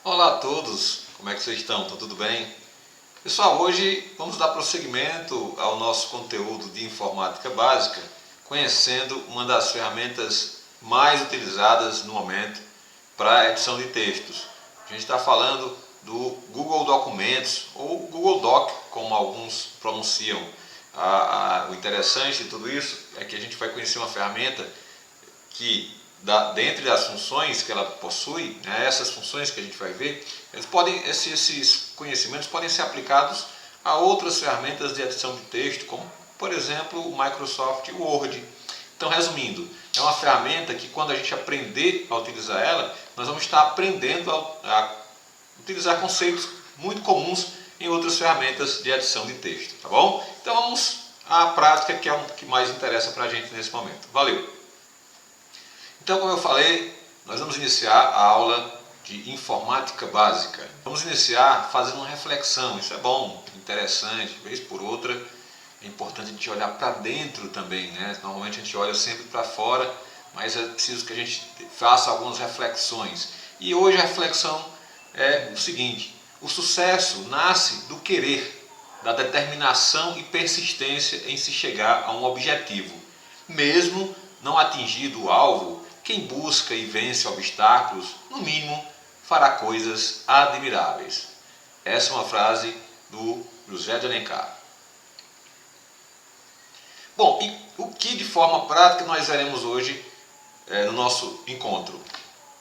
Olá a todos, como é que vocês estão? Tá tudo bem? Pessoal, hoje vamos dar prosseguimento ao nosso conteúdo de informática básica, conhecendo uma das ferramentas mais utilizadas no momento para a edição de textos. A gente está falando do Google Documentos ou Google Doc, como alguns pronunciam. O interessante de tudo isso é que a gente vai conhecer uma ferramenta que, dentre as funções que ela possui, né, essas funções que a gente vai ver, esses conhecimentos podem ser aplicados a outras ferramentas de edição de texto, como por exemplo o Microsoft Word. Então, resumindo, é uma ferramenta que, quando a gente aprender a utilizar ela, nós vamos estar aprendendo a utilizar conceitos muito comuns em outras ferramentas de edição de texto, tá bom? Então vamos à prática, que é o que mais interessa para a gente nesse momento. Valeu! Então, como eu falei, nós vamos iniciar a aula de informática básica. Vamos iniciar fazendo uma reflexão. Isso é bom, interessante, vez por outra. É importante a gente olhar para dentro também, né? Normalmente a gente olha sempre para fora, mas é preciso que a gente faça algumas reflexões. E hoje a reflexão é o seguinte: o sucesso nasce do querer, da determinação e persistência em se chegar a um objetivo. Mesmo não atingido o alvo, quem busca e vence obstáculos, no mínimo, fará coisas admiráveis. Essa é uma frase do José de Alencar. Bom, e o que de forma prática nós veremos hoje no nosso encontro?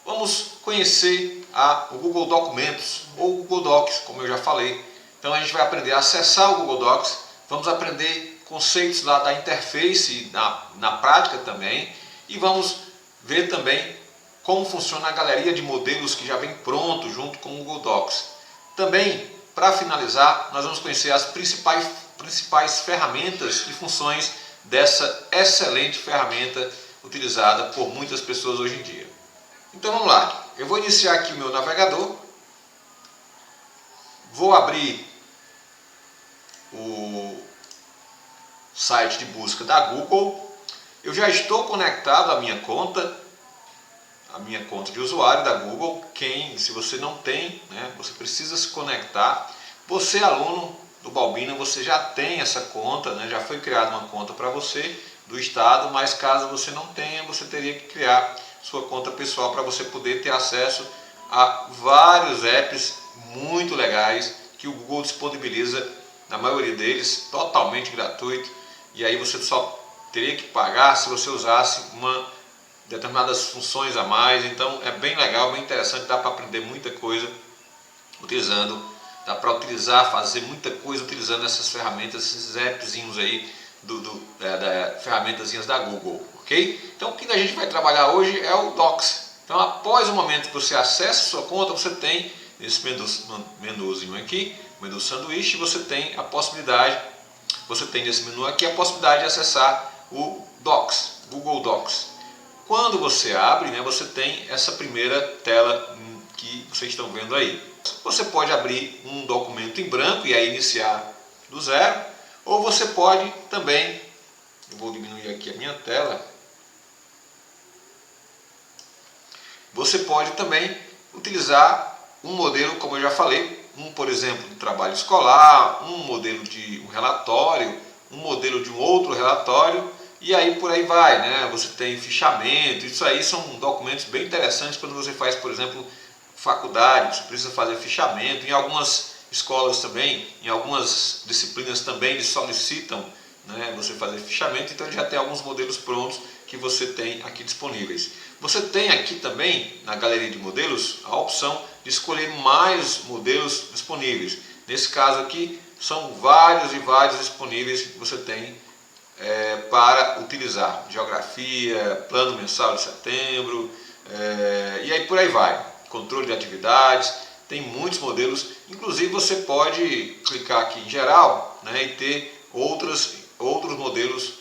Vamos conhecer o Google Documentos, ou Google Docs, como eu já falei. Então a gente vai aprender a acessar o Google Docs, vamos aprender conceitos lá da interface na prática também, e vamos ver também como funciona a galeria de modelos que já vem pronto junto com o Google Docs. Também, para finalizar, nós vamos conhecer as principais ferramentas e funções dessa excelente ferramenta utilizada por muitas pessoas hoje em dia. Então vamos lá, eu vou iniciar aqui o meu navegador, vou abrir o site de busca da Google. Eu já estou conectado à minha conta de usuário da Google. Se você não tem, né, você precisa se conectar. Você, aluno do Balbina, você já tem essa conta, né, já foi criada uma conta para você do Estado, mas caso você não tenha, você teria que criar sua conta pessoal para você poder ter acesso a vários apps muito legais que o Google disponibiliza, na maioria deles totalmente gratuito, e aí você só teria que pagar se você usasse determinadas funções a mais. Então é bem legal, bem interessante, dá para aprender muita coisa utilizando, dá para fazer muita coisa utilizando essas ferramentas, esses appzinhos aí, ferramentazinhas da Google, ok? Então o que a gente vai trabalhar hoje é o Docs. Então, após o momento que você acessa a sua conta, você tem nesse menuzinho aqui, menu sanduíche, você tem nesse menu aqui a possibilidade de acessar o Docs, Google Docs. Quando você abre, né, você tem essa primeira tela que vocês estão vendo aí. Você pode abrir um documento em branco e aí iniciar do zero, ou você pode também, eu vou diminuir aqui a minha tela, você pode também utilizar um modelo, como eu já falei, por exemplo, de trabalho escolar, um modelo de um relatório, um modelo de um outro relatório, e aí por aí vai, né? Você tem fichamento. Isso aí são documentos bem interessantes quando você faz, por exemplo, faculdade, você precisa fazer fichamento. Em algumas escolas também, em algumas disciplinas também eles solicitam, né, você fazer fichamento, então já tem alguns modelos prontos que você tem aqui disponíveis. Você tem aqui também, na galeria de modelos, a opção de escolher mais modelos disponíveis. Nesse caso aqui, são vários e vários disponíveis que você tem para utilizar. Geografia, plano mensal de setembro, e aí por aí vai. Controle de atividades, tem muitos modelos. Inclusive você pode clicar aqui em geral, né, e ter outros modelos,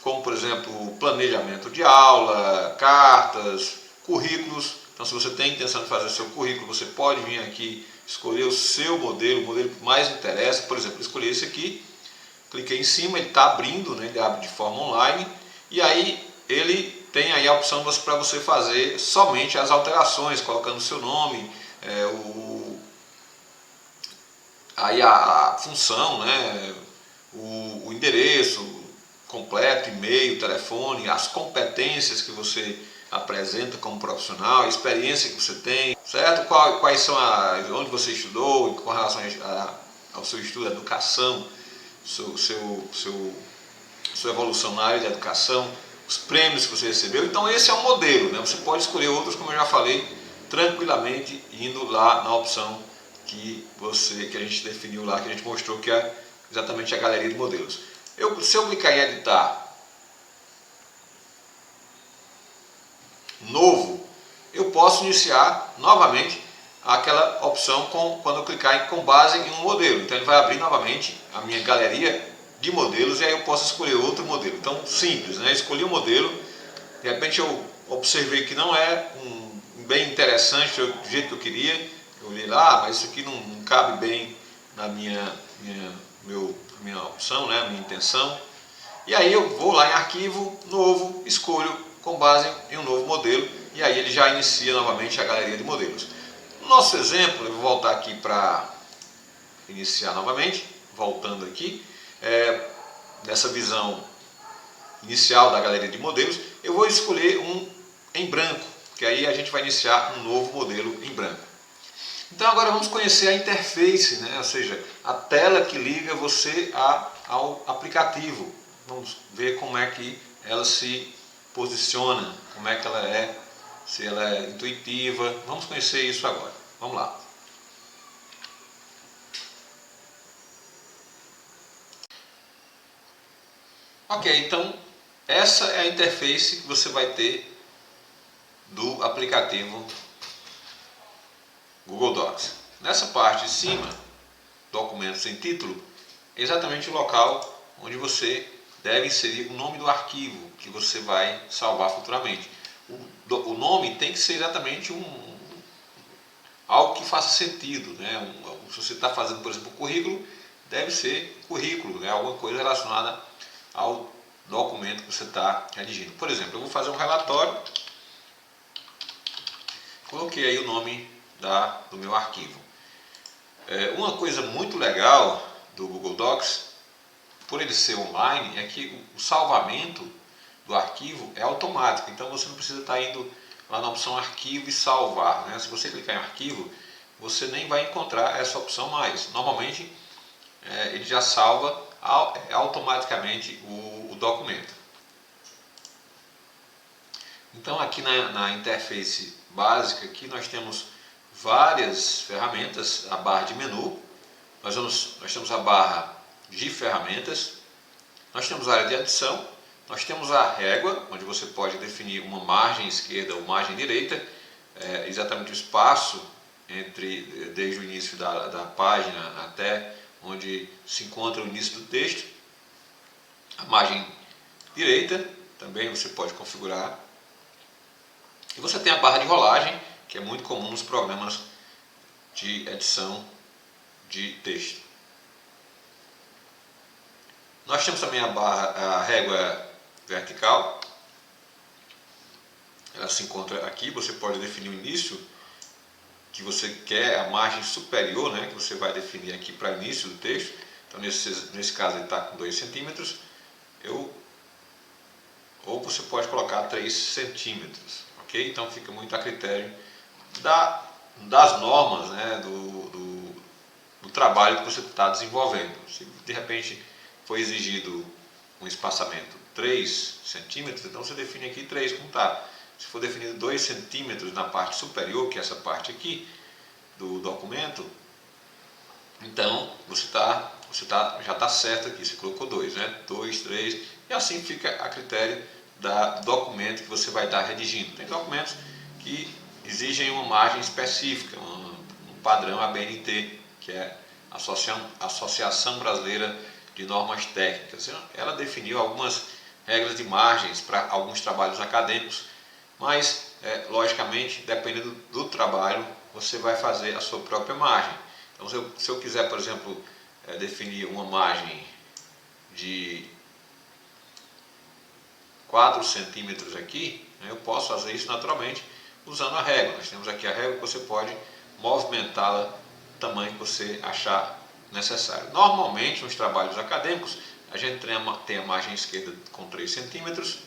como por exemplo planejamento de aula, cartas, currículos. Então, se você tem intenção de fazer seu currículo, você pode vir aqui escolher o seu modelo, o modelo que mais interessa. Por exemplo, escolher esse aqui, cliquei em cima, ele está abrindo, né, ele abre de forma online, e aí ele tem aí a opção para você fazer somente as alterações, colocando o seu nome, aí a função, né, o endereço completo, e-mail, telefone, as competências que você apresenta como profissional, a experiência que você tem, certo? Quais são onde você estudou com relação ao seu estudo, educação, sua evolução na área de educação, os prêmios que você recebeu. Então esse é um modelo, né? Você pode escolher outros, como eu já falei, tranquilamente indo lá na opção que a gente definiu lá, que a gente mostrou, que é exatamente a galeria de modelos. Se eu clicar em editar novo, eu posso iniciar novamente aquela opção quando eu clicar com base em um modelo. Então ele vai abrir novamente a minha galeria de modelos e aí eu posso escolher outro modelo. Então simples, né? Escolhi um modelo, de repente eu observei que não é bem interessante do jeito que eu queria. Eu olhei lá, mas isso aqui não cabe bem na minha opção, né? Minha intenção. E aí eu vou lá em arquivo, novo, escolho com base em um novo modelo e aí ele já inicia novamente a galeria de modelos. No nosso exemplo, eu vou voltar aqui para iniciar novamente, voltando aqui, nessa visão inicial da galeria de modelos, eu vou escolher um em branco, que aí a gente vai iniciar um novo modelo em branco. Então agora vamos conhecer a interface, né? Ou seja, a tela que liga você ao aplicativo. Vamos ver como é que ela se posiciona, como é que ela é, se ela é intuitiva. Vamos conhecer isso agora. Vamos lá. Ok, então essa é a interface que você vai ter do aplicativo Google Docs. Nessa parte de cima, documentos sem título, é exatamente o local onde você deve inserir o nome do arquivo que você vai salvar futuramente. O nome tem que ser exatamente algo que faça sentido, né? Se você está fazendo, por exemplo, um currículo, deve ser currículo, né? Alguma coisa relacionada ao documento que você está redigindo. Por exemplo, eu vou fazer um relatório, coloquei aí o nome do meu arquivo. Uma coisa muito legal do Google Docs, por ele ser online, é que o salvamento do arquivo é automático, então você não precisa estar indo lá na opção arquivo e salvar, né? Se você clicar em arquivo, você nem vai encontrar essa opção mais. Normalmente ele já salva automaticamente o documento. Então aqui na interface básica aqui nós temos várias ferramentas, a barra de menu, nós temos a barra de ferramentas, nós temos a área de adição, nós temos a régua, onde você pode definir uma margem esquerda ou margem direita, exatamente o espaço desde o início da página até onde se encontra o início do texto. A margem direita também você pode configurar. E você tem a barra de rolagem, que é muito comum nos programas de edição de texto. Nós temos também a régua vertical. Ela se encontra aqui, você pode definir o início que você quer, a margem superior, né, que você vai definir aqui para início do texto. Então nesse caso ele está com 2 centímetros, ou você pode colocar 3 centímetros, ok? Então fica muito a critério das normas, né, do trabalho que você está desenvolvendo. Se de repente foi exigido um espaçamento 3 centímetros, então você define aqui 3 como está. Se for definido 2 centímetros na parte superior, que é essa parte aqui do documento, então já está certo aqui, você colocou 2, né? 2, 3, e assim fica a critério do documento que você vai estar redigindo. Tem documentos que exigem uma margem específica, um padrão ABNT, que é a Associação Brasileira de Normas Técnicas. Ela definiu algumas regras de margens para alguns trabalhos acadêmicos, mas logicamente, dependendo do trabalho, você vai fazer a sua própria margem. Então se eu quiser, por exemplo, definir uma margem de 4 centímetros aqui, né, eu posso fazer isso naturalmente usando a régua. Nós temos aqui a régua que você pode movimentá-la do tamanho que você achar necessário. Normalmente, nos trabalhos acadêmicos, a gente tem a margem esquerda com 3 centímetros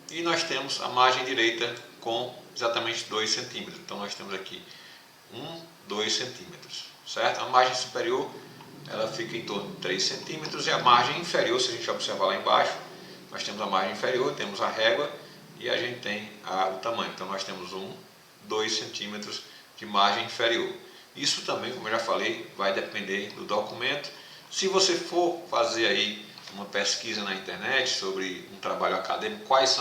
e nós temos a margem direita com exatamente 2 centímetros. Então, nós temos aqui 2 centímetros, certo? A margem superior ela fica em torno de 3 centímetros e a margem inferior, se a gente observar lá embaixo, nós temos a margem inferior, temos a régua e a gente tem o tamanho. Então, nós temos 2 centímetros de margem inferior. Isso também, como eu já falei, vai depender do documento. Se você for fazer aí uma pesquisa na internet sobre um trabalho acadêmico, quais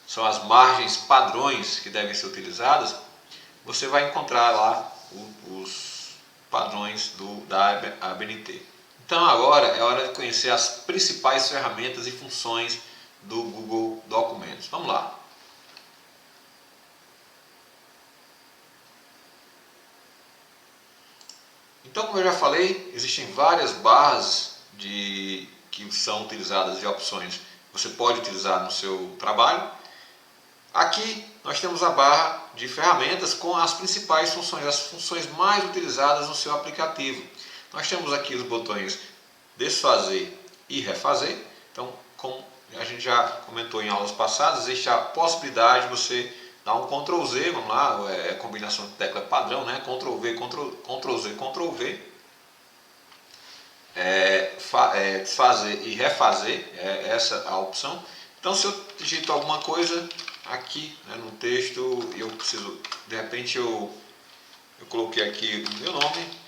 são as margens padrões que devem ser utilizadas, você vai encontrar lá os padrões da ABNT. Então agora é hora de conhecer as principais ferramentas e funções do Google Documentos. Vamos lá. Então, como eu já falei, existem várias barras que são utilizadas de opções que você pode utilizar no seu trabalho. Aqui nós temos a barra de ferramentas com as principais funções, as funções mais utilizadas no seu aplicativo. Nós temos aqui os botões desfazer e refazer. Então, como a gente já comentou em aulas passadas, existe a possibilidade de você dar um Ctrl Z, vamos lá, é combinação de tecla padrão, né? Ctrl V, Ctrl Z, Ctrl V, desfazer e refazer, essa a opção. Então, se eu digito alguma coisa aqui, né, no texto, eu preciso, de repente eu coloquei aqui o meu nome,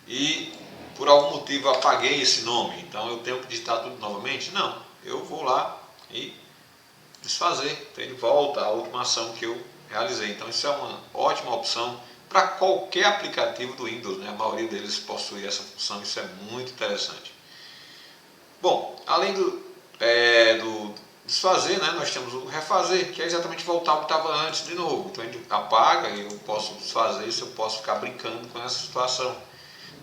e por algum motivo eu apaguei esse nome, então eu tenho que digitar tudo novamente? Não, eu vou lá e desfazer, então ele volta à última ação que eu realizei. Então isso é uma ótima opção para qualquer aplicativo do Windows, né? A maioria deles possui essa função, isso é muito interessante. Bom, além do desfazer, né, nós temos o refazer, que é exatamente voltar ao que estava antes de novo. Então a gente apaga e eu posso desfazer isso, eu posso ficar brincando com essa situação.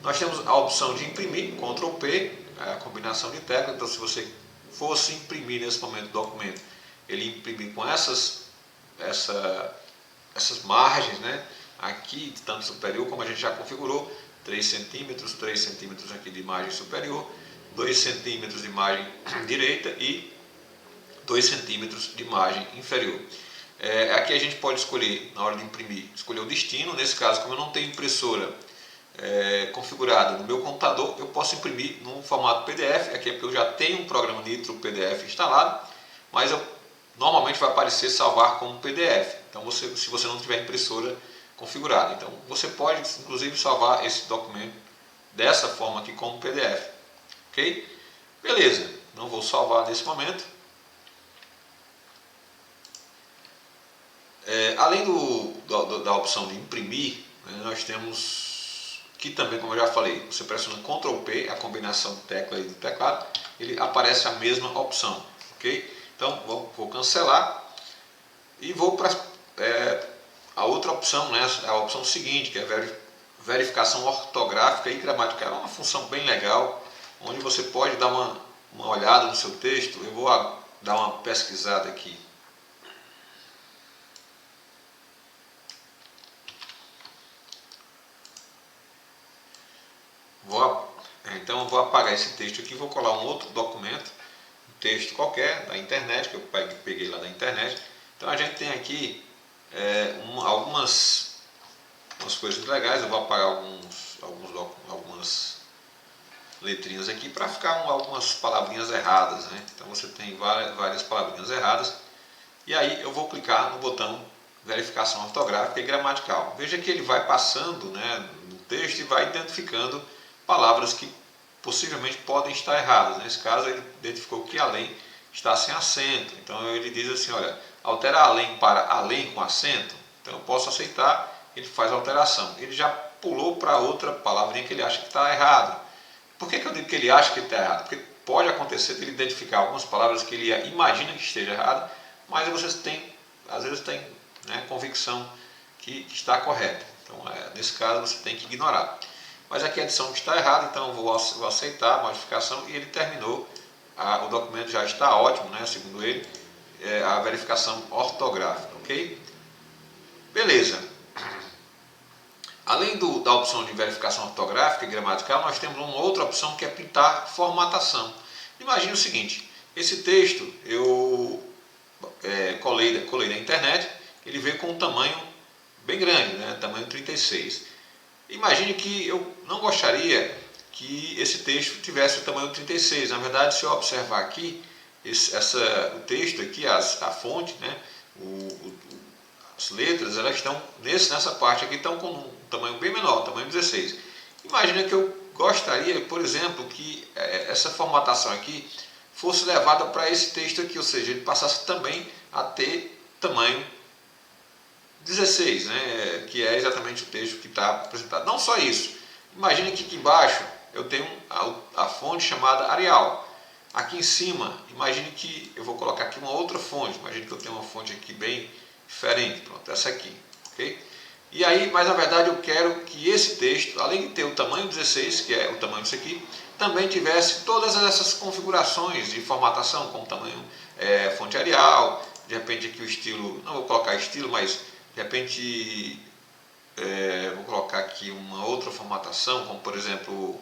Nós temos a opção de imprimir, Ctrl P, a combinação de teclas. Então se você fosse imprimir nesse momento o documento, ele imprimir com essas margens, né, aqui, tanto superior, como a gente já configurou, 3 centímetros, 3 centímetros aqui de margem superior, 2 centímetros de margem direita e 2 centímetros de margem inferior. Aqui a gente pode escolher, na hora de imprimir, escolher o destino. Nesse caso, como eu não tenho impressora configurada no meu computador, eu posso imprimir no formato PDF. Aqui é porque eu já tenho um programa Nitro PDF instalado, mas normalmente vai aparecer salvar como PDF. Então, se você não tiver impressora configurada, então você pode inclusive salvar esse documento dessa forma aqui como PDF. Ok? Beleza, não vou salvar nesse momento. Além da opção de imprimir, né, nós temos que também, como eu já falei, você pressiona Ctrl P, a combinação de tecla e do teclado, ele aparece a mesma opção. Ok? Então vou cancelar e vou para a outra opção, né, a opção seguinte, que é verificação ortográfica e gramatical. É uma função bem legal, onde você pode dar uma olhada no seu texto. Eu vou dar uma pesquisada aqui. Então eu vou apagar esse texto aqui, vou colar um outro documento, um texto qualquer da internet, que eu peguei lá da internet. Então a gente tem aqui algumas coisas legais. Eu vou apagar algumas letrinhas aqui para ficar algumas palavrinhas erradas, né? Então você tem várias palavrinhas erradas. E aí eu vou clicar no botão verificação ortográfica e gramatical. Veja que ele vai passando, né, no texto e vai identificando palavras que possivelmente podem estar erradas. Nesse caso ele identificou que além está sem acento. Então ele diz assim, olha, alterar além para além com acento. Então eu posso aceitar, ele faz a alteração. Ele já pulou para outra palavrinha que ele acha que está errado. Por que eu digo que ele acha que está errado? Porque pode acontecer de ele identificar algumas palavras que ele imagina que esteja errada, mas você às vezes tem, né, convicção que está correta. Então, nesse caso, você tem que ignorar. Mas aqui a edição está errada, então eu vou aceitar a modificação e ele terminou. O documento já está ótimo, né, segundo ele, a verificação ortográfica, ok? Beleza. Além da opção de verificação ortográfica e gramatical, nós temos uma outra opção que é pintar formatação. Imagine o seguinte, esse texto eu colei na internet, ele veio com um tamanho bem grande, né, tamanho 36. Imagine que eu não gostaria que esse texto tivesse o tamanho 36. Na verdade, se eu observar aqui, o texto aqui, a fonte, né, as letras, elas estão nessa parte aqui, estão com um tamanho bem menor, tamanho 16. Imagina que eu gostaria, por exemplo, que essa formatação aqui fosse levada para esse texto aqui, ou seja, ele passasse também a ter tamanho 16, né, que é exatamente o texto que está apresentado. Não só isso, imagine que aqui embaixo eu tenho a fonte chamada Arial. Aqui em cima, imagine que eu vou colocar aqui uma outra fonte, imagine que eu tenho uma fonte aqui bem diferente, pronto, essa aqui, ok? E aí, mas na verdade eu quero que esse texto, além de ter o tamanho 16, que é o tamanho disso aqui, também tivesse todas essas configurações de formatação, como tamanho fonte Arial, de repente aqui o estilo, não vou colocar estilo, mas de repente vou colocar aqui uma outra formatação, como por exemplo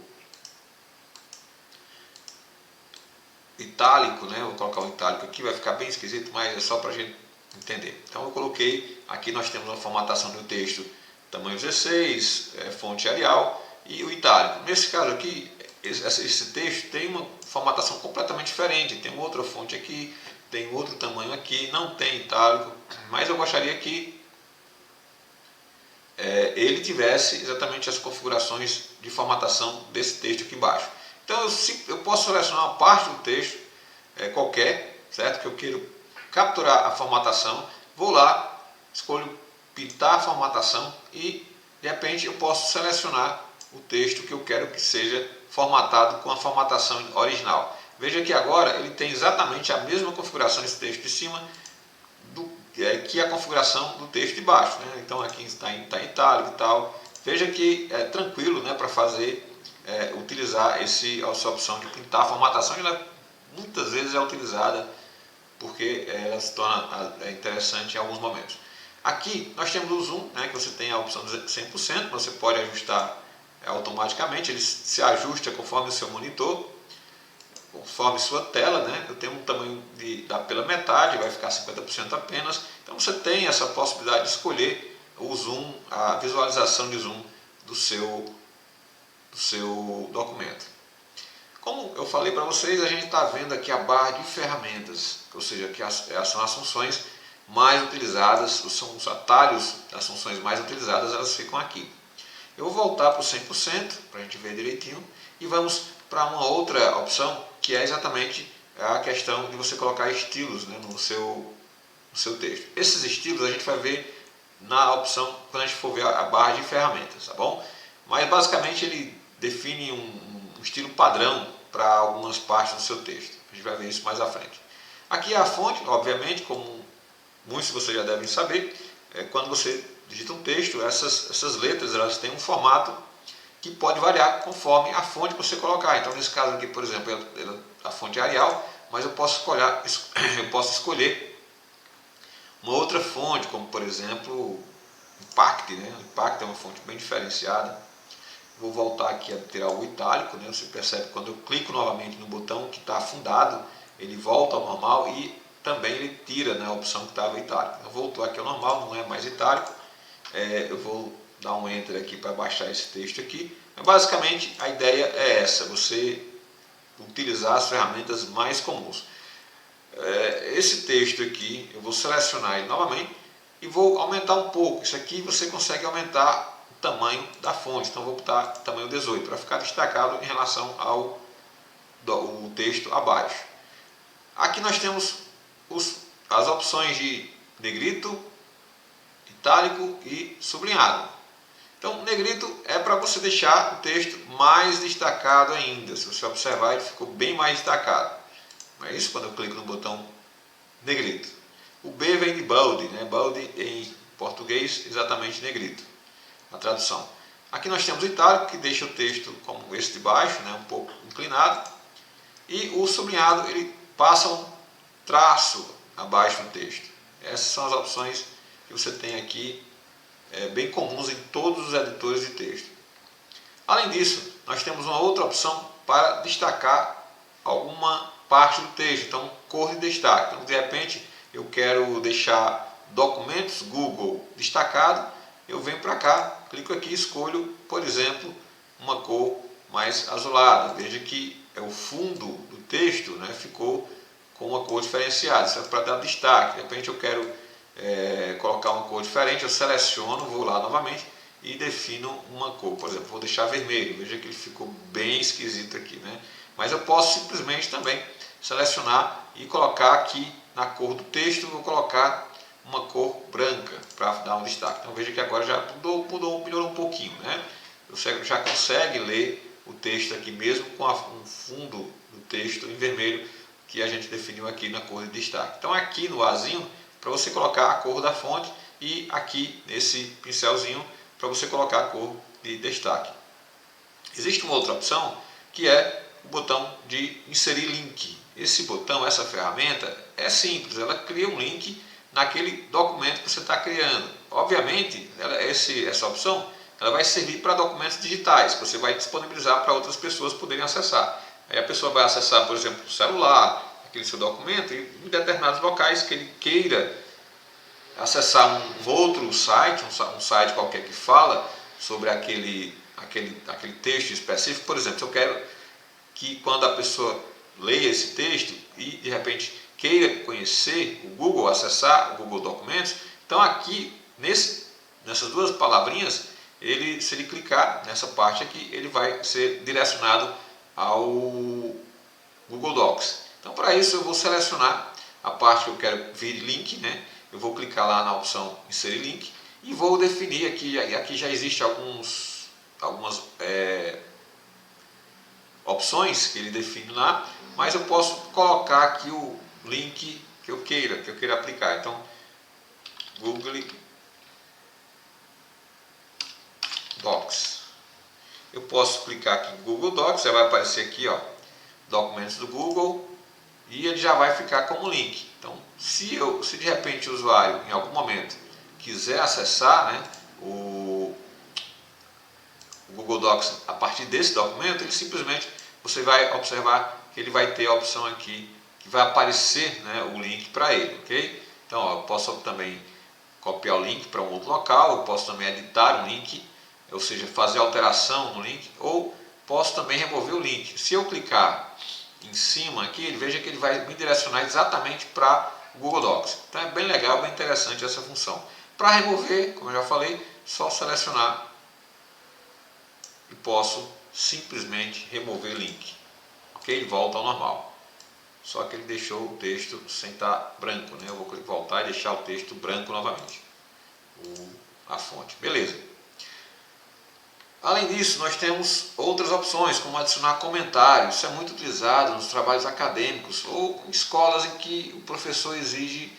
itálico, né? Vou colocar um itálico aqui, vai ficar bem esquisito, mas é só para a gente entender. Então eu coloquei, aqui nós temos a formatação do texto tamanho 16, fonte Arial e o itálico. Nesse caso aqui, esse texto tem uma formatação completamente diferente, tem outra fonte aqui, tem outro tamanho aqui, não tem itálico, mas eu gostaria que ele tivesse exatamente as configurações de formatação desse texto aqui embaixo. Então eu posso selecionar uma parte do texto qualquer, certo? Que eu quero capturar a formatação, vou lá, escolho pintar a formatação e de repente eu posso selecionar o texto que eu quero que seja formatado com a formatação original. Veja que agora ele tem exatamente a mesma configuração desse texto de cima que a configuração do texto de baixo, né? Então aqui está em itálico e tal. Veja que é tranquilo, né, para fazer, utilizar essa opção de pintar a formatação. Ela muitas vezes é utilizada porque ela se torna interessante em alguns momentos. Aqui nós temos o zoom, né, que você tem a opção de 100%, você pode ajustar automaticamente, ele se ajusta conforme o seu monitor, conforme sua tela, né? Eu tenho um tamanho pela metade, vai ficar 50% apenas. Então você tem essa possibilidade de escolher o zoom, a visualização de zoom do seu documento. Como eu falei para vocês, a gente está vendo aqui a barra de ferramentas, ou seja, que são as funções mais utilizadas, são os atalhos das funções mais utilizadas, elas ficam aqui. Eu vou voltar para o 100% para a gente ver direitinho e vamos para uma outra opção, que é exatamente a questão de você colocar estilos, né, no seu texto. Esses estilos a gente vai ver na opção quando a gente for ver a barra de ferramentas, tá bom? Mas basicamente ele define um estilo padrão para algumas partes do seu texto. A gente vai ver isso mais à frente. Aqui é a fonte, obviamente, como muitos de vocês já devem saber, quando você digita um texto, essas letras elas têm um formato que pode variar conforme a fonte que você colocar. Então, nesse caso aqui, por exemplo, a fonte é Arial, mas eu posso escolher uma outra fonte, como por exemplo Impact, né? Impact é uma fonte bem diferenciada. Vou voltar aqui a tirar o itálico, né? Você percebe que quando eu clico novamente no botão que está afundado, ele volta ao normal e também ele tira, né, a opção que estava itálico. Então, voltou aqui ao normal, não é mais itálico. Eu vou dar um enter aqui para baixar esse texto aqui. Mas basicamente a ideia é essa, você utilizar as ferramentas mais comuns. Esse texto aqui, eu vou selecionar ele novamente e vou aumentar um pouco. Isso aqui você consegue aumentar o tamanho da fonte, então vou botar tamanho 18 para ficar destacado em relação ao texto abaixo. Aqui nós temos as opções de negrito, itálico e sublinhado. Então, negrito é para você deixar o texto mais destacado ainda. Se você observar, ele ficou bem mais destacado. Não é isso? Quando eu clico no botão negrito. O B vem de bold, né? Bold em português, exatamente negrito. a tradução. Aqui nós temos o itálico, que deixa o texto como esse de baixo, né, um pouco inclinado, e o sublinhado, ele passa um traço abaixo do texto. Essas são as opções que você tem aqui, bem comuns em todos os editores de texto. Além disso, nós temos uma outra opção para destacar alguma parte do texto, então cor de destaque. Então, de repente, eu quero deixar documentos Google destacado, eu venho para cá, clico aqui e escolho, por exemplo, uma cor mais azulada. Veja que o fundo do texto, né, ficou com uma cor diferenciada, isso é para dar destaque. De repente eu quero colocar uma cor diferente, eu seleciono, vou lá novamente e defino uma cor. Por exemplo, vou deixar vermelho, veja que ele ficou bem esquisito aqui, né? Mas eu posso simplesmente também selecionar e colocar aqui na cor do texto, vou colocar uma cor branca para dar um destaque. Então veja que agora já melhorou um pouquinho, né? Você já consegue ler o texto aqui mesmo com um fundo do texto em vermelho que a gente definiu aqui na cor de destaque. Então aqui no Azinho, para você colocar a cor da fonte, e aqui nesse pincelzinho para você colocar a cor de destaque. Existe uma outra opção que é o botão de inserir link. Esse botão, essa ferramenta é simples, ela cria um link naquele documento que você está criando. Obviamente, essa opção ela vai servir para documentos digitais, que você vai disponibilizar para outras pessoas poderem acessar. Aí a pessoa vai acessar, por exemplo, o celular, aquele seu documento, e em determinados locais que ele queira acessar um outro site, um site qualquer que fala sobre aquele texto específico. Por exemplo, se eu quero que quando a pessoa leia esse texto e de repente queira conhecer o Google, acessar o Google Documentos, então aqui nessas duas palavrinhas, se ele clicar nessa parte aqui, ele vai ser direcionado ao Google Docs. Então para isso eu vou selecionar a parte que eu quero vir link, né? Eu vou clicar lá na opção inserir link e vou definir aqui já existe algumas opções que ele define lá, mas eu posso colocar aqui o link que eu queira aplicar. Então Google Docs. Eu posso clicar aqui em Google Docs, já vai aparecer aqui, ó, documentos do Google, e ele já vai ficar como link. Então, se de repente o usuário em algum momento quiser acessar, né, o Google Docs a partir desse documento, ele simplesmente, você vai observar que ele vai ter a opção aqui que vai aparecer, né, o link para ele, ok? Então, ó, eu posso também copiar o link para um outro local, eu posso também editar um link, ou seja, fazer alteração no link, ou posso também remover o link. Se eu clicar em cima aqui, veja que ele vai me direcionar exatamente para o Google Docs. Então é bem legal, bem interessante essa função. Para remover, como eu já falei, só selecionar e posso simplesmente remover o link. Ok? Ele volta ao normal. Só que ele deixou o texto sem estar branco, né? Eu vou voltar e deixar o texto branco novamente. A fonte. Beleza. Além disso, nós temos outras opções, como adicionar comentários. Isso é muito utilizado nos trabalhos acadêmicos ou em escolas em que o professor exige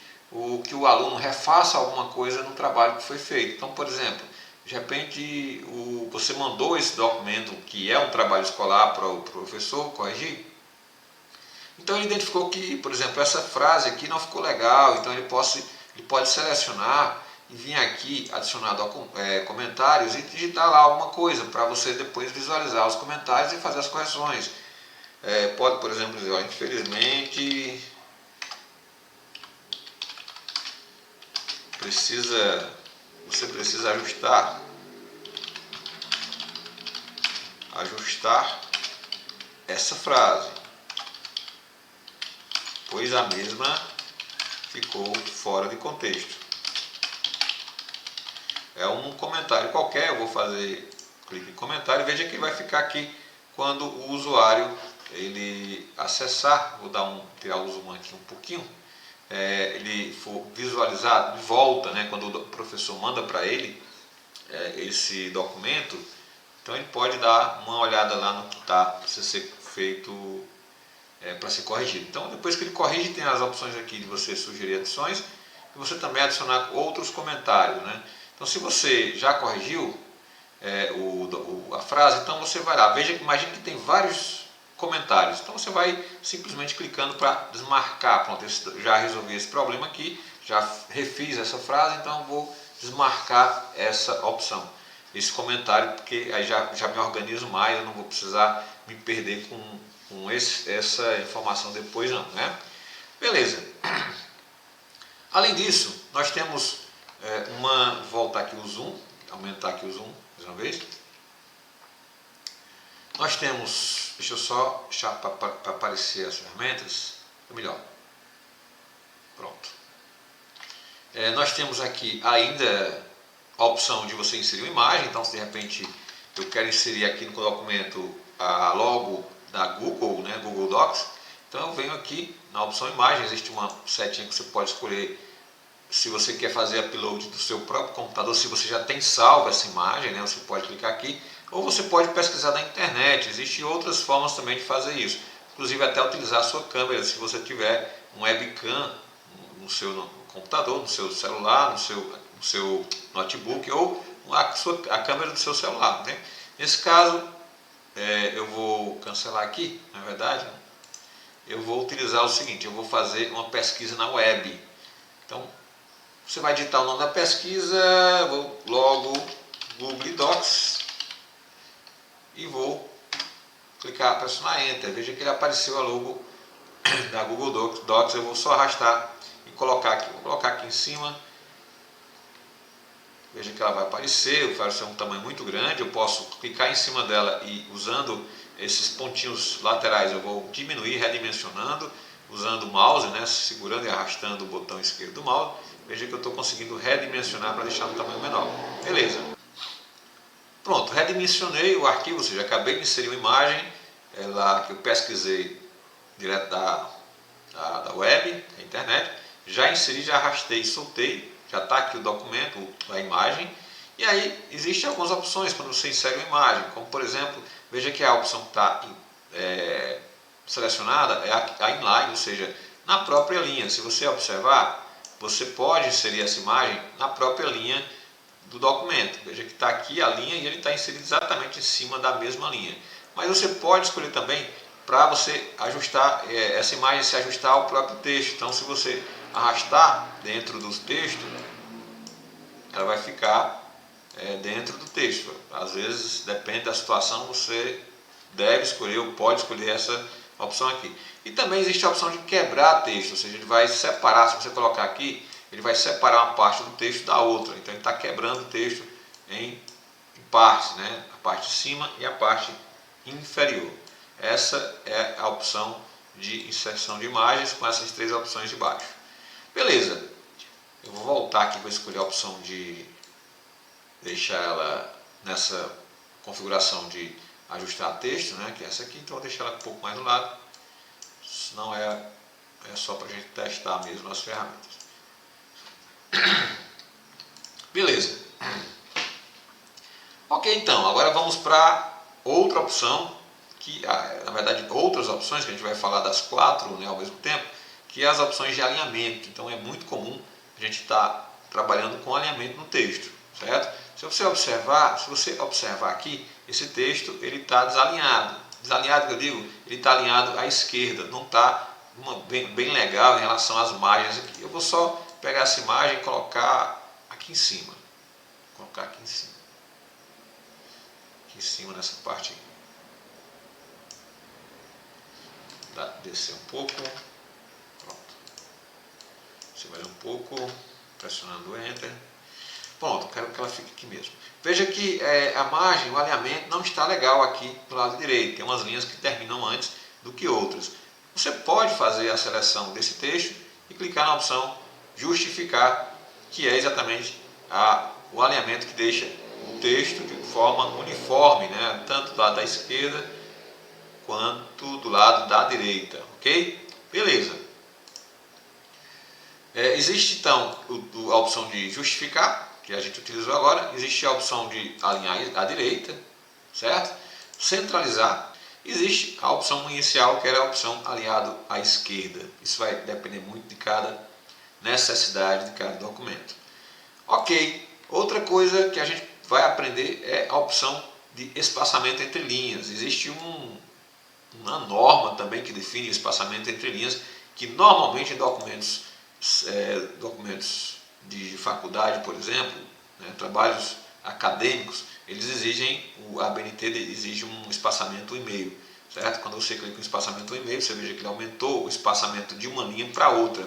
que o aluno refaça alguma coisa no trabalho que foi feito. Então, por exemplo, de repente você mandou esse documento, que é um trabalho escolar, para o professor corrigir. Então ele identificou que, por exemplo, essa frase aqui não ficou legal, então ele pode selecionar e vir aqui adicionar comentários e digitar lá alguma coisa para você depois visualizar os comentários e fazer as correções. Pode, por exemplo, dizer, ó, infelizmente você precisa ajustar essa frase, pois a mesma ficou fora de contexto. É um comentário qualquer, eu vou fazer clique em comentário e veja que vai ficar aqui quando o usuário ele acessar. Vou tirar o zoom aqui um pouquinho, ele for visualizar de volta, né, quando o professor manda para ele esse documento, então ele pode dar uma olhada lá no que está para ser feito, para ser corrigido. Então depois que ele corrige, tem as opções aqui de você sugerir adições e você também adicionar outros comentários, né? Então se você já corrigiu, a frase, então você vai lá, imagine que tem vários comentários, então você vai simplesmente clicando para desmarcar. Pronto, já resolvi esse problema aqui, já refiz essa frase, então vou desmarcar essa opção, esse comentário, porque aí já me organizo mais, eu não vou precisar me perder com essa informação depois não, né? Beleza. Além disso, nós temos voltar aqui o zoom, aumentar aqui o zoom mais uma vez. Nós temos, deixa eu só deixar para aparecer as ferramentas, é melhor. Pronto. Nós temos aqui ainda a opção de você inserir uma imagem, então se de repente eu quero inserir aqui no documento a logo da Google, né, Google Docs, então eu venho aqui na opção imagem, existe uma setinha que você pode escolher se você quer fazer upload do seu próprio computador, se você já tem salvo essa imagem, né, você pode clicar aqui, ou você pode pesquisar na internet, existem outras formas também de fazer isso, inclusive até utilizar a sua câmera, se você tiver um webcam no seu computador, no seu celular, no seu notebook ou a câmera do seu celular, né? Nesse caso, eu vou cancelar aqui, na verdade, eu vou utilizar o seguinte, eu vou fazer uma pesquisa na web. Então, você vai digitar o nome da pesquisa, vou logo Google Docs e vou clicar, pressionar Enter. Veja que ele apareceu a logo da Google Docs, eu vou só arrastar e colocar aqui. Vou colocar aqui em cima. Veja que ela vai aparecer, vai ser um tamanho muito grande, eu posso clicar em cima dela e usando esses pontinhos laterais eu vou diminuir, redimensionando, usando o mouse, né, segurando e arrastando o botão esquerdo do mouse. Veja que eu estou conseguindo redimensionar para deixar um tamanho menor. Beleza. Pronto, redimensionei o arquivo, ou seja, acabei de inserir uma imagem lá que eu pesquisei direto da web, da internet, já inseri, já arrastei, soltei. Já está aqui o documento, a imagem, e aí existem algumas opções quando você insere uma imagem, como por exemplo, veja que a opção que está selecionada é a inline, ou seja, na própria linha. Se você observar, você pode inserir essa imagem na própria linha do documento. Veja que está aqui a linha e ele está inserido exatamente em cima da mesma linha. Mas você pode escolher também para você ajustar essa imagem, se ajustar ao próprio texto. Então, se você arrastar dentro do texto, ela vai ficar dentro do texto. Às vezes, depende da situação, você deve escolher ou pode escolher essa opção aqui. E também existe a opção de quebrar texto, ou seja, ele vai separar, se você colocar aqui, ele vai separar uma parte do texto da outra. Então ele está quebrando o texto em partes, né? A parte de cima e a parte inferior. Essa é a opção de inserção de imagens com essas três opções de baixo. Beleza, eu vou voltar aqui, vou escolher a opção de deixar ela nessa configuração de ajustar texto, né, que é essa aqui, então vou deixar ela um pouco mais do lado, senão é só para a gente testar mesmo as ferramentas. Beleza. Ok, então, agora vamos para outra opção, que na verdade outras opções, que a gente vai falar das quatro, né, ao mesmo tempo, que é as opções de alinhamento. Então é muito comum a gente estar trabalhando com alinhamento no texto, certo? Se você observar aqui, esse texto ele está desalinhado. Desalinhado que eu digo, ele está alinhado à esquerda, não está bem legal em relação às margens aqui. Eu vou só pegar essa imagem e colocar aqui em cima. Colocar aqui em cima. Aqui em cima nessa parte aqui. Descer um pouco. Pronto. Descer mais um pouco. Pressionando Enter. Pronto, quero que ela fique aqui mesmo. Veja que a margem, o alinhamento não está legal aqui do lado direito. Tem umas linhas que terminam antes do que outras. Você pode fazer a seleção desse texto e clicar na opção justificar, que é exatamente o alinhamento que deixa o texto de forma uniforme, né? Tanto do lado da esquerda quanto do lado da direita, ok? Beleza. Existe então a opção de justificar, que a gente utilizou agora. Existe a opção de alinhar à direita, certo? Centralizar. Existe a opção inicial, que era a opção alinhado à esquerda. Isso vai depender muito de cada necessidade de cada documento. Ok, outra coisa que a gente vai aprender é a opção de espaçamento entre linhas. Existe uma norma também que define espaçamento entre linhas, que normalmente em documentos de faculdade, por exemplo, né, trabalhos acadêmicos, eles exigem, a ABNT exige um espaçamento 1,5, certo? Quando você clica no espaçamento 1,5, você veja que ele aumentou o espaçamento de uma linha para outra.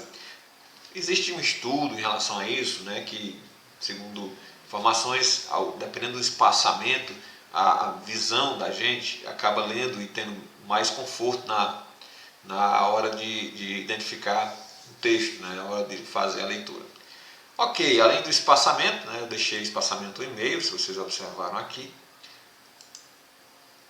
Existe um estudo em relação a isso, né, que, segundo informações, dependendo do espaçamento, a visão da gente acaba lendo e tendo mais conforto na hora de identificar o texto, né, na hora de fazer a leitura. Ok, além do espaçamento, né, eu deixei espaçamento 1,5, se vocês observaram aqui.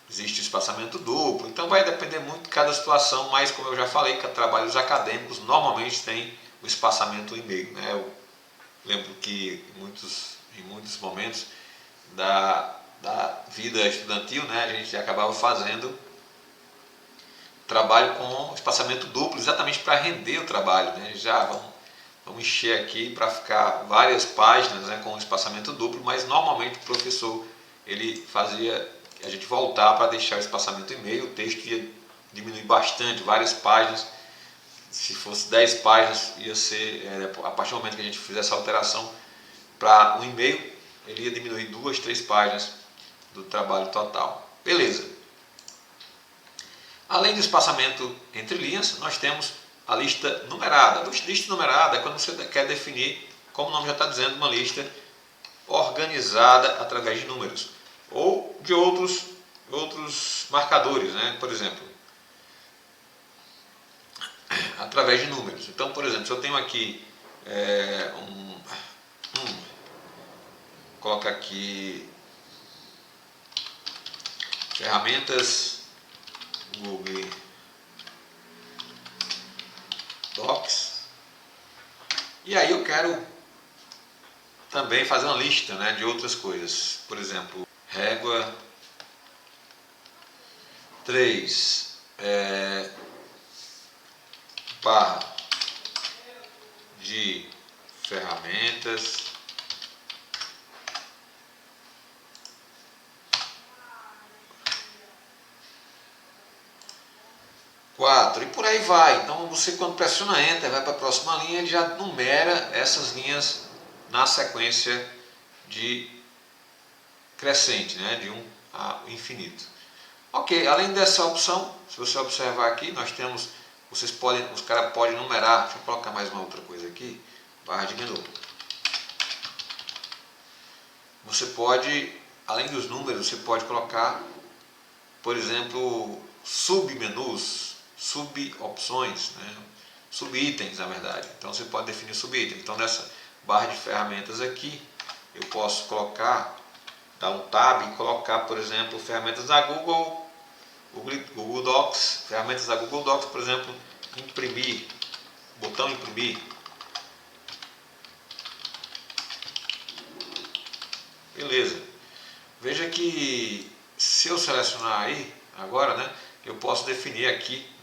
Existe espaçamento duplo, então vai depender muito de cada situação, mas como eu já falei, que trabalhos acadêmicos normalmente têm o espaçamento 1,5. Né? Eu lembro que em muitos momentos da vida estudantil, né, a gente acabava fazendo trabalho com espaçamento duplo, exatamente para render o trabalho. Né? Já vamos encher aqui para ficar várias páginas, né, com espaçamento duplo, mas normalmente o professor ele fazia a gente voltar para deixar o espaçamento 1,5, o texto ia diminuir bastante, várias páginas. Se fosse 10 páginas, ia ser, a partir do momento que a gente fizesse essa alteração para 1,5, ele ia diminuir 2, 3 páginas do trabalho total. Beleza. Além do espaçamento entre linhas, nós temos a lista numerada. A lista numerada é quando você quer definir, como o nome já está dizendo, uma lista organizada através de números ou de outros marcadores, né? Por exemplo, através de números. Então, por exemplo, se eu tenho aqui coloca aqui ferramentas Google Docs, e aí eu quero também fazer uma lista, né, de outras coisas. Por exemplo, régua 3 barra de ferramentas e por aí vai. Então você, quando pressiona Enter, vai para a próxima linha, ele já numera essas linhas na sequência de crescente, né, de 1 a infinito. Ok, além dessa opção, se você observar aqui, nós temos, os caras podem numerar. Deixa eu colocar mais uma outra coisa aqui, barra de menu. Você pode, além dos números, você pode colocar, por exemplo, submenus, subopções, né? Subitens, na verdade. Então você pode definir subitens. Então nessa barra de ferramentas aqui, eu posso colocar, dar um tab e colocar, por exemplo, ferramentas da Google Docs, ferramentas da Google Docs, por exemplo, imprimir, botão imprimir. Beleza. Veja que se eu selecionar aí, agora, né, eu posso definir aqui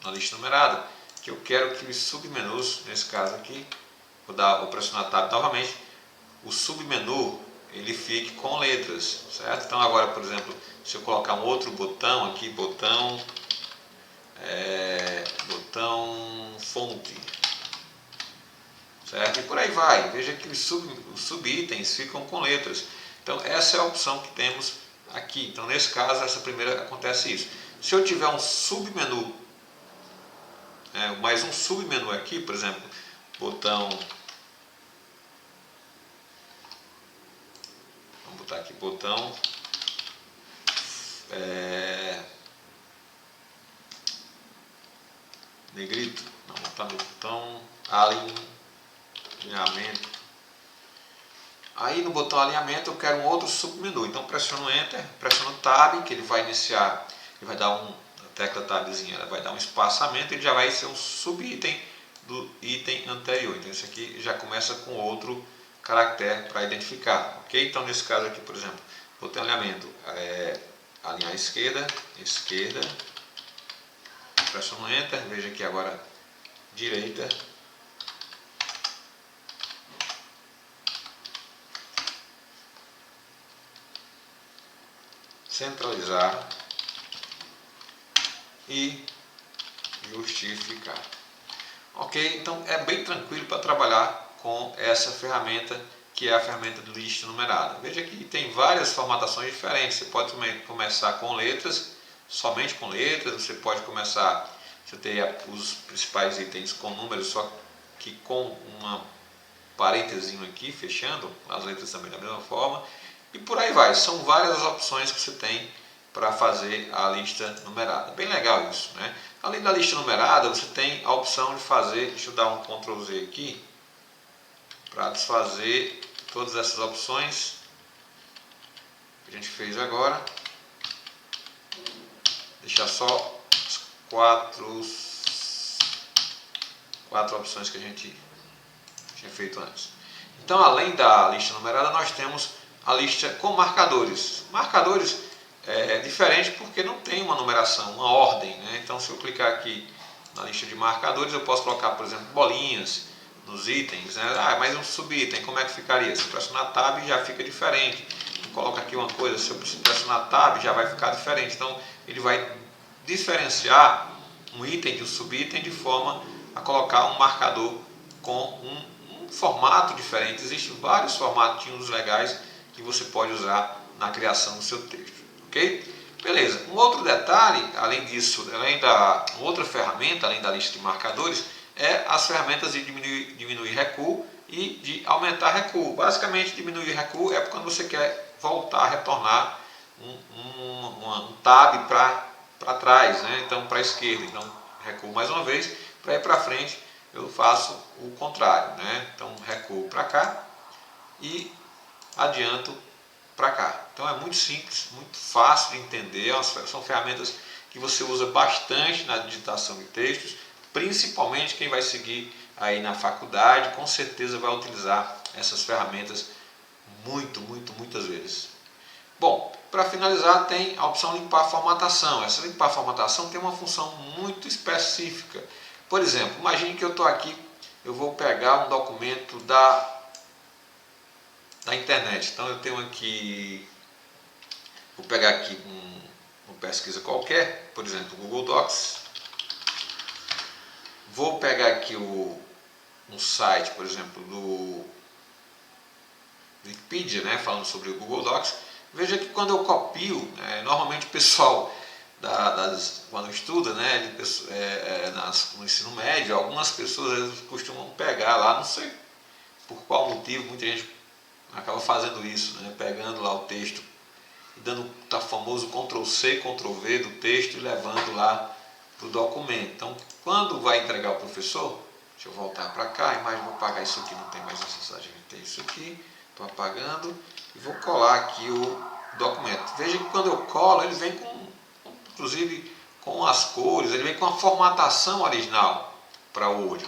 na lista numerada que eu quero que os submenus, nesse caso aqui, vou pressionar Tab novamente, o submenu ele fique com letras, certo? Então agora, por exemplo, se eu colocar um outro botão aqui, botão fonte, certo? E por aí vai. Veja que os subitens ficam com letras. Então essa é a opção que temos aqui. Então nesse caso, essa primeira acontece isso. Se eu tiver um submenu, mais um submenu aqui, por exemplo, botão, vamos botar aqui botão negrito, vamos botar no botão alinhamento. Aí no botão alinhamento eu quero um outro submenu, então pressiono Enter, pressiono Tab, que ele vai iniciar, ele vai dar a tecla Tabzinha, ela vai dar um espaçamento e ele já vai ser um subitem do item anterior. Então esse aqui já começa com outro caractere para identificar, ok? Então nesse caso aqui, por exemplo, botão alinhamento, alinhar esquerda, pressiono Enter, veja aqui agora direita, centralizar e justificar. Ok? Então é bem tranquilo para trabalhar com essa ferramenta, que é a ferramenta de lista numerada. Veja que tem várias formatações diferentes. Você pode começar com letras, somente com letras. Você pode começar, você tem os principais itens com números, só que com uma parênteses aqui, fechando, as letras também da mesma forma. E por aí vai. São várias as opções que você tem para fazer a lista numerada. Bem legal isso, né? Além da lista numerada, você tem a opção de fazer, deixa eu dar um Ctrl Z aqui, para desfazer todas essas opções que a gente fez agora. Deixar só as quatro opções que a gente tinha feito antes. Então, além da lista numerada, nós temos a lista com marcadores. Marcadores é diferente porque não tem uma numeração, uma ordem, né? Então, se eu clicar aqui na lista de marcadores, eu posso colocar, por exemplo, bolinhas nos itens, né? Mais um subitem, como é que ficaria? Se eu pressionar Tab, já fica diferente. Coloca aqui uma coisa, se eu pressionar Tab, já vai ficar diferente. Então, ele vai diferenciar um item de um subitem de forma a colocar um marcador com um formato diferente. Existem vários formatinhos legais que você pode usar na criação do seu texto, ok? Beleza. Um outro detalhe, além disso, uma outra ferramenta, além da lista de marcadores, é as ferramentas de diminuir recuo e de aumentar recuo. Basicamente, diminuir recuo é quando você quer voltar, retornar um tab para trás, né? Então para a esquerda. Então recuo mais uma vez, para ir para frente eu faço o contrário, né? Então recuo para cá e adianto para cá. Então é muito simples, muito fácil de entender. São ferramentas que você usa bastante na digitação de textos, principalmente quem vai seguir aí na faculdade, com certeza vai utilizar essas ferramentas muitas vezes. Bom, para finalizar tem a opção limpar a formatação. Essa limpar a formatação tem uma função muito específica. Por exemplo, imagine que eu estou aqui, eu vou pegar um documento da internet. Então eu tenho aqui, vou pegar aqui uma pesquisa qualquer, por exemplo, Google Docs. Vou pegar aqui um site, por exemplo, do Wikipedia, né, falando sobre o Google Docs. Veja que quando eu copio, normalmente o pessoal quando estuda, né, no ensino médio, algumas pessoas costumam pegar lá, não sei por qual motivo, muita gente acaba fazendo isso, né, pegando lá o texto e dando o famoso Ctrl+C, Ctrl+V do texto e levando lá para o documento. Então, quando vai entregar ao professor, deixa eu voltar para cá, vou apagar isso aqui, não tem mais necessidade de ter isso aqui, estou apagando e vou colar aqui o documento. Veja que quando eu colo, ele vem inclusive com as cores, ele vem com a formatação original para o Word,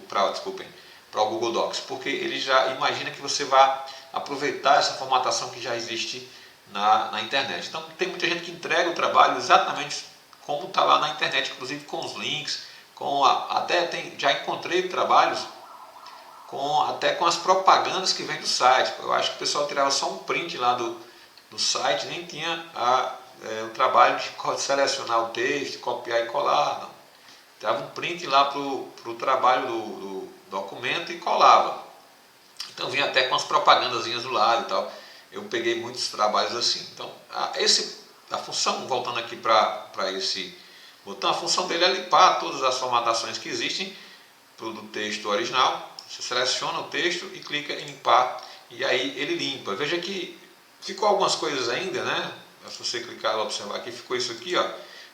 para o Google Docs, porque ele já imagina que você vai aproveitar essa formatação que já existe na internet. Então tem muita gente que entrega o trabalho exatamente como está lá na internet, inclusive com os links, já encontrei trabalhos até com as propagandas que vem do site. Eu acho que o pessoal tirava só um print lá do site, nem tinha o trabalho de selecionar o texto, copiar e colar. Não. Tirava um print lá para o trabalho do documento e colava. Então vinha até com as propagandazinhas do lado e tal. Eu peguei muitos trabalhos assim. Então a função, voltando aqui para esse botão, a função dele é limpar todas as formatações que existem do texto original. Você seleciona o texto e clica em limpar e aí ele limpa. Veja que ficou algumas coisas ainda, né? Se você clicar e observar aqui, ficou isso aqui, ó.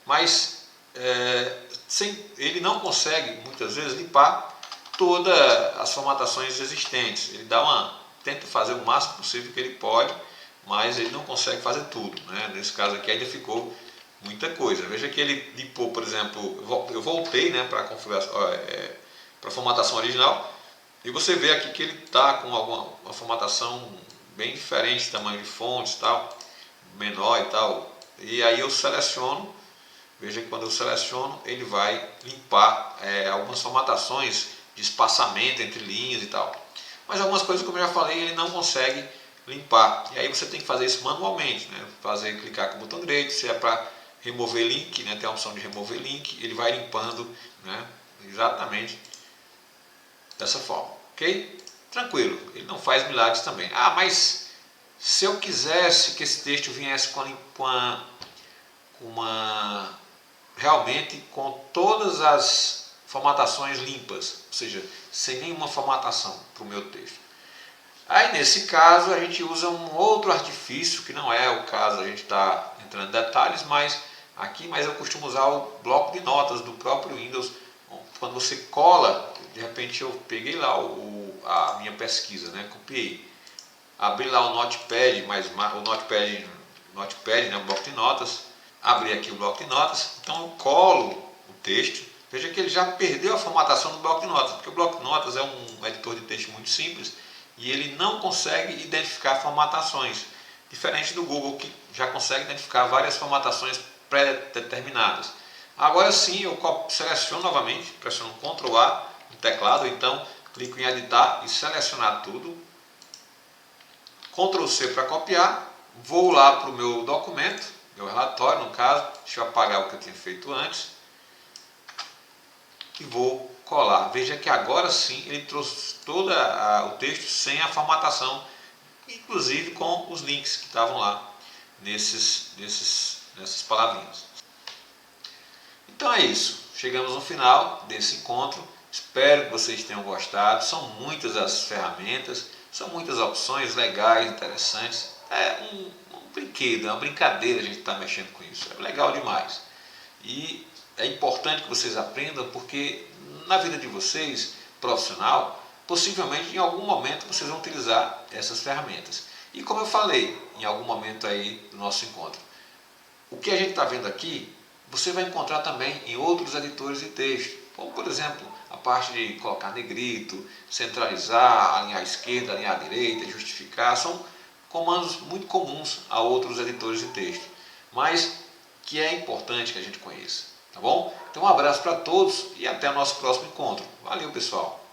Mas ele não consegue muitas vezes limpar todas as formatações existentes. Ele tenta fazer o máximo possível que ele pode, mas ele não consegue fazer tudo, né? Nesse caso aqui ainda ficou muita coisa. Veja que ele limpou, por exemplo, eu voltei, né, para a formatação original, e você vê aqui que ele está com uma formatação bem diferente, tamanho de fontes, tal, menor e tal. E aí eu seleciono, veja que quando eu seleciono, ele vai limpar algumas formatações de espaçamento entre linhas e tal. Mas algumas coisas, como eu já falei, ele não consegue limpar. E aí você tem que fazer isso manualmente, né? Clicar com o botão direito, se é para remover link, né? Tem a opção de remover link, ele vai limpando, né? Exatamente dessa forma, ok? Tranquilo, ele não faz milagres também. Ah, mas se eu quisesse que esse texto viesse realmente com todas as formatações limpas, ou seja, sem nenhuma formatação para o meu texto. Aí nesse caso a gente usa um outro artifício, que não é o caso, a gente está entrando em detalhes, mas eu costumo usar o bloco de notas do próprio Windows. Quando você cola, de repente eu peguei lá a minha pesquisa, né, copiei, abri lá o Notepad, né, o bloco de notas, abri aqui o bloco de notas, então eu colo o texto. Veja que ele já perdeu a formatação do bloco de notas, porque o bloco de notas é um editor de texto muito simples e ele não consegue identificar formatações, diferente do Google, que já consegue identificar várias formatações pré-determinadas. Agora sim, eu seleciono novamente, pressiono Ctrl A no teclado, então clico em editar e selecionar tudo, Ctrl C para copiar, vou lá para o meu documento, meu relatório no caso, deixa eu apagar o que eu tinha feito antes, e vou colar. Veja que agora sim ele trouxe todo o texto sem a formatação, inclusive com os links que estavam lá nessas palavrinhas. Então é isso, chegamos no final desse encontro, espero que vocês tenham gostado. São muitas as ferramentas, são muitas opções legais, interessantes, é um brinquedo, é uma brincadeira a gente estar mexendo com isso, é legal demais. E é importante que vocês aprendam, porque na vida de vocês, profissional, possivelmente em algum momento vocês vão utilizar essas ferramentas. E como eu falei em algum momento aí do nosso encontro, o que a gente está vendo aqui, você vai encontrar também em outros editores de texto, como por exemplo a parte de colocar negrito, centralizar, alinhar à esquerda, alinhar à direita, justificar, são comandos muito comuns a outros editores de texto, mas que é importante que a gente conheça, tá bom? Então um abraço para todos e até o nosso próximo encontro. Valeu, pessoal!